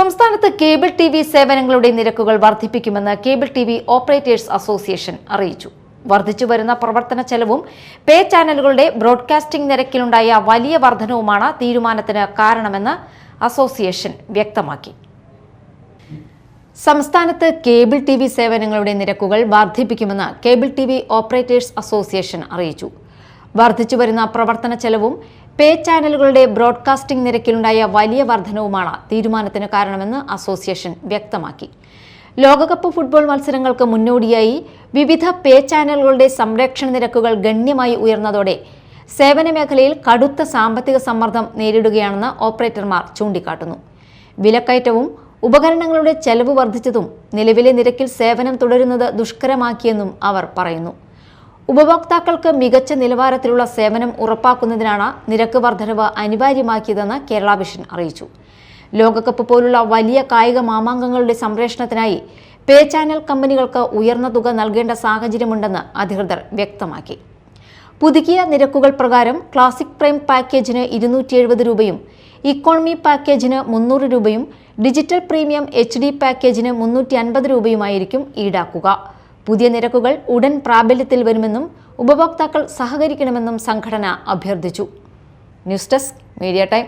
സംസ്ഥാനത്ത് cable TV സേവനങ്ങളുടെ നിരക്കുകൾ വർദ്ധിപ്പിക്കുമെന്ന് കേബിൾ ടിവി ഓപ്പറേറ്റേഴ്സ് അസോസിയേഷൻ അറിയിച്ചു. വർദ്ധിച്ചുവരുന്ന പ്രവർത്തന ചെലവും പേ ചാനലുകളുടെ ബ്രോഡ്കാസ്റ്റിംഗ് നിരക്കിലുണ്ടായ വലിയ വർധനവുമാണ് തീരുമാനത്തിന് കാരണമെന്ന് അസോസിയേഷൻ വ്യക്തമാക്കി. സംസ്ഥാനത്ത് കേബിൾ ടിവി സേവനങ്ങളുടെ നിരക്കുകൾ വർദ്ധിപ്പിക്കുമെന്ന് കേബിൾ ടിവി ഓപ്പറേറ്റേഴ്സ് അസോസിയേഷൻ അറിയിച്ചു. വർദ്ധിച്ചുവരുന്ന പ്രവർത്തന ചെലവും പേ ചാനലുകളുടെ ബ്രോഡ്കാസ്റ്റിംഗ് നിരക്കിലുണ്ടായ വലിയ വർധനവുമാണ് തീരുമാനത്തിന് കാരണമെന്ന് അസോസിയേഷൻ വ്യക്തമാക്കി. ലോകകപ്പ് ഫുട്ബോൾ മത്സരങ്ങൾക്ക് മുന്നോടിയായി വിവിധ പേ ചാനലുകളുടെ സംരക്ഷണ നിരക്കുകൾ ഗണ്യമായി ഉയർന്നതോടെ സേവന മേഖലയിൽ കടുത്ത സാമ്പത്തിക സമ്മർദ്ദം നേരിടുകയാണെന്ന് ഓപ്പറേറ്റർമാർ ചൂണ്ടിക്കാട്ടുന്നു. വിലക്കയറ്റവും ഉപകരണങ്ങളുടെ ചെലവ് വർദ്ധിച്ചതും നിലവിലെ നിരക്കിൽ സേവനം തുടരുന്നത് ദുഷ്കരമാക്കിയെന്നും അവർ പറയുന്നു. ഉപഭോക്താക്കൾക്ക് മികച്ച നിലവാരത്തിലുള്ള സേവനം ഉറപ്പാക്കുന്നതിനാണ് നിരക്ക് വർധനവ് അനിവാര്യമാക്കിയതെന്ന് കേരള വിഷൻ അറിയിച്ചു. ലോകകപ്പ് പോലുള്ള വലിയ കായിക മാമാങ്കങ്ങളുടെ സംരക്ഷണത്തിനായി പേ ചാനൽ കമ്പനികൾക്ക് ഉയർന്ന തുക നൽകേണ്ട സാഹചര്യമുണ്ടെന്ന് അധികൃതർ വ്യക്തമാക്കി. പുതുക്കിയ നിരക്കുകൾ പ്രകാരം ക്ലാസിക് പ്രൈം പാക്കേജിന് 270 രൂപയും ഇക്കോണമി പാക്കേജിന് 300 രൂപയും ഡിജിറ്റൽ പ്രീമിയം HD പാക്കേജിന് 350 രൂപയുമായിരിക്കും ഈടാക്കുക. പുതിയ നിരക്കുകൾ ഉടൻ പ്രാബല്യത്തിൽ വരുമെന്നും ഉപഭോക്താക്കൾ സഹകരിക്കണമെന്നും സംഘടന അഭ്യർത്ഥിച്ചു. News desk media time.